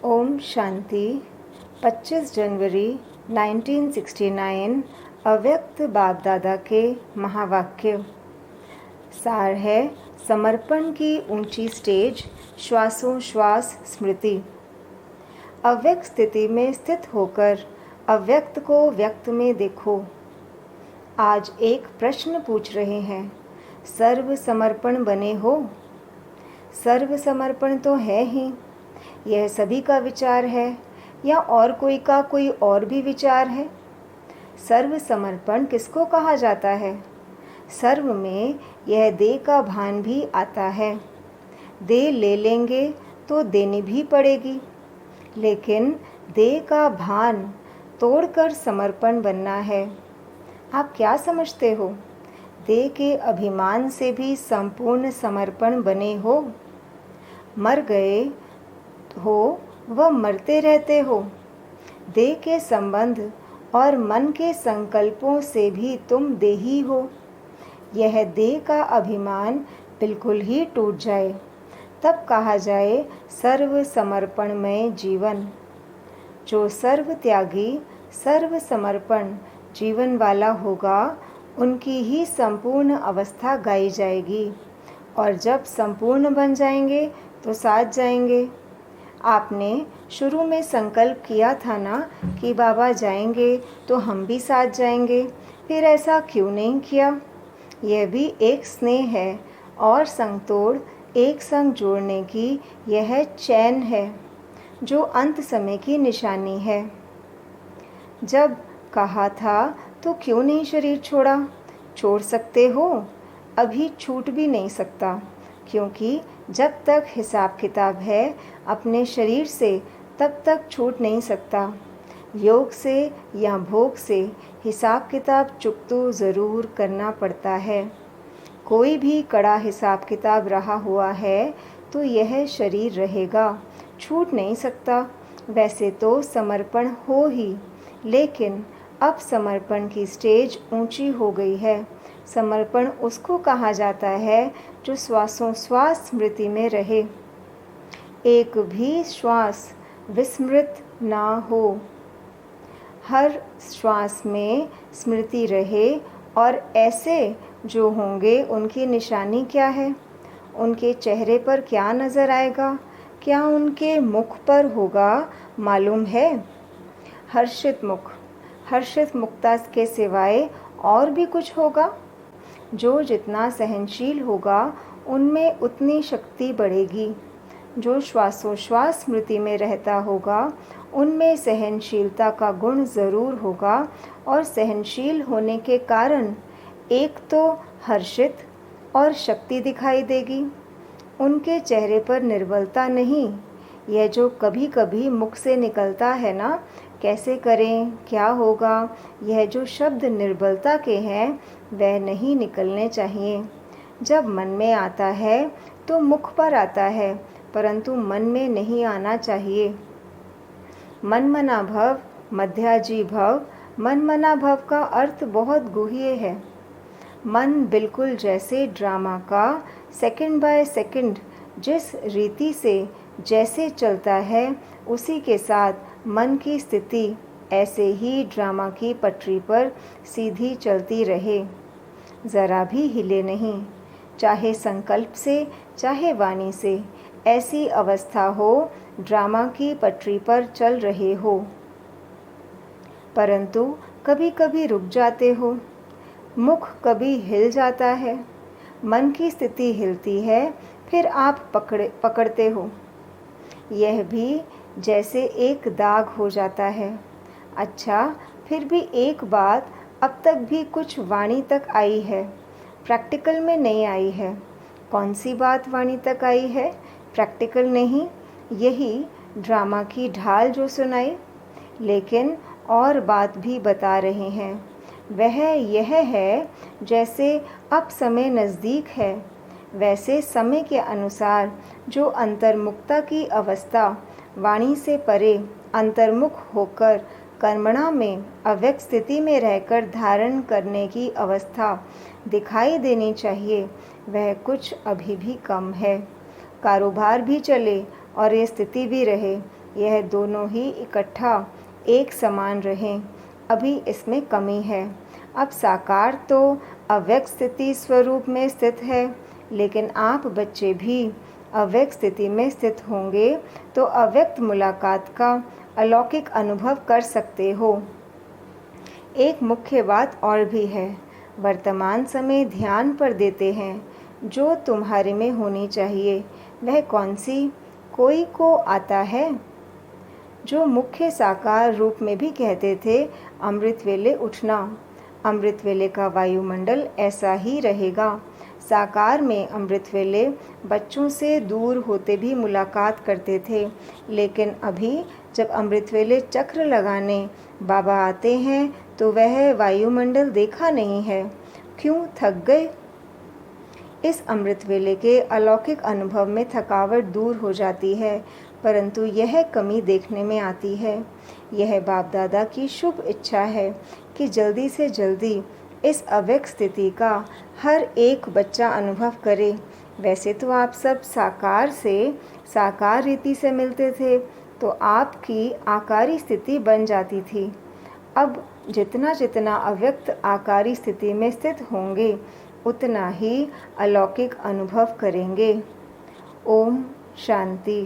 ओम शांति। 25 जनवरी 1969 अव्यक्त बाप दादा के महावाक्य। सार है समर्पण की ऊंची स्टेज, श्वासोश्वास स्मृति। अव्यक्त स्थिति में स्थित होकर अव्यक्त को व्यक्त में देखो। आज एक प्रश्न पूछ रहे हैं, सर्व समर्पण बने हो? सर्व समर्पण तो है ही, यह सभी का विचार है या और कोई का कोई और भी विचार है? सर्व समर्पण किसको कहा जाता है? सर्व में यह देह का भान भी आता है। देह ले लेंगे तो देनी भी पड़ेगी, लेकिन देह का भान तोड़कर समर्पण बनना है। आप क्या समझते हो? देह के अभिमान से भी संपूर्ण समर्पण बने हो? मर गए हो व मरते रहते हो। देह के संबंध और मन के संकल्पों से भी तुम देही हो। यह देह का अभिमान बिल्कुल ही टूट जाए, तब कहा जाए सर्व समर्पणमय जीवन। जो सर्व त्यागी सर्व समर्पण जीवन वाला होगा, उनकी ही संपूर्ण अवस्था गाई जाएगी, और जब संपूर्ण बन जाएंगे तो साथ जाएंगे। आपने शुरू में संकल्प किया था ना कि बाबा जाएंगे तो हम भी साथ जाएंगे, फिर ऐसा क्यों नहीं किया? यह भी एक स्नेह है और संग तोड़ एक संग जोड़ने की यह चैन है, जो अंत समय की निशानी है। जब कहा था तो क्यों नहीं शरीर छोड़ा? छोड़ सकते हो, अभी छूट भी नहीं सकता, क्योंकि जब तक हिसाब किताब है अपने शरीर से, तब तक छूट नहीं सकता। योग से या भोग से हिसाब किताब चुकतो ज़रूर करना पड़ता है। कोई भी कड़ा हिसाब किताब रहा हुआ है तो यह शरीर रहेगा, छूट नहीं सकता। वैसे तो समर्पण हो ही, लेकिन अब समर्पण की स्टेज ऊंची हो गई है। समर्पण उसको कहा जाता है जो श्वासोश्वास स्मृति में रहे, एक भी श्वास विस्मृत ना हो। हर श्वास में स्मृति रहे। और ऐसे जो होंगे उनकी निशानी क्या है? उनके चेहरे पर क्या नज़र आएगा? क्या उनके मुख पर होगा मालूम है? हर्षित मुख। हर्षित मुक्ता के सिवाय और भी कुछ होगा? जो जितना सहनशील होगा उनमें उतनी शक्ति बढ़ेगी। जो श्वासोश्वास स्मृति में रहता होगा उनमें सहनशीलता का गुण ज़रूर होगा, और सहनशील होने के कारण एक तो हर्षित और शक्ति दिखाई देगी। उनके चेहरे पर निर्बलता नहीं। यह जो कभी कभी मुख से निकलता है ना, कैसे करें, क्या होगा, यह जो शब्द निर्बलता के हैं वह नहीं निकलने चाहिए। जब मन में आता है तो मुख पर आता है, परंतु मन में नहीं आना चाहिए। मन मना भव मध्याजी भव। मन मना भव का अर्थ बहुत गुह्य है। मन बिल्कुल जैसे ड्रामा का सेकंड बाय सेकंड जिस रीति से जैसे चलता है, उसी के साथ मन की स्थिति ऐसे ही ड्रामा की पटरी पर सीधी चलती रहे, ज़रा भी हिले नहीं, चाहे संकल्प से चाहे वाणी से। ऐसी अवस्था हो ड्रामा की पटरी पर चल रहे हो, परंतु कभी कभी रुक जाते हो। मुख कभी हिल जाता है, मन की स्थिति हिलती है, फिर आप पकड़ते हो। यह भी जैसे एक दाग हो जाता है। अच्छा, फिर भी एक बात अब तक भी कुछ वाणी तक आई है, प्रैक्टिकल में नहीं आई है। कौन सी बात वाणी तक आई है? प्रैक्टिकल नहीं, यही ड्रामा की ढाल जो सुनाई। लेकिन और बात भी बता रहे हैं। वह यह है, जैसे अब समय नज़दीक है, वैसे समय के अनुसार जो अंतर्मुखता की अवस्था वाणी से परे अंतर्मुख होकर कर्मणा में अव्यक्त स्थिति में रहकर धारण करने की अवस्था दिखाई देनी चाहिए, वह कुछ अभी भी कम है। कारोबार भी चले और ये स्थिति भी रहे, यह दोनों ही इकट्ठा एक समान रहें। अभी इसमें कमी है। अब साकार तो अव्यक्त स्थिति स्वरूप में स्थित है, लेकिन आप बच्चे भी अव्यक्त स्थिति में स्थित होंगे तो अव्यक्त मुलाकात का अलौकिक अनुभव कर सकते हो। एक मुख्य बात और भी है, वर्तमान समय ध्यान पर देते हैं। जो तुम्हारे में होनी चाहिए वह कौन सी कोई को आता है? जो मुख्य साकार रूप में भी कहते थे अमृत वेले उठना। अमृत वेले का वायुमंडल ऐसा ही रहेगा। साकार में अमृत वेले बच्चों से दूर होते भी मुलाकात करते थे, लेकिन अभी जब अमृत वेले चक्र लगाने बाबा आते हैं तो वह वायुमंडल देखा नहीं है। क्यों थक गए? इस अमृत वेले के अलौकिक अनुभव में थकावट दूर हो जाती है, परंतु यह कमी देखने में आती है। यह बाप दादा की शुभ इच्छा है कि जल्दी से जल्दी इस अव्यक्त स्थिति का हर एक बच्चा अनुभव करे। वैसे तो आप सब साकार से साकार रीति से मिलते थे तो आपकी आकारी स्थिति बन जाती थी। अब जितना जितना अव्यक्त आकारी स्थिति में स्थित होंगे उतना ही अलौकिक अनुभव करेंगे। ओम शांति।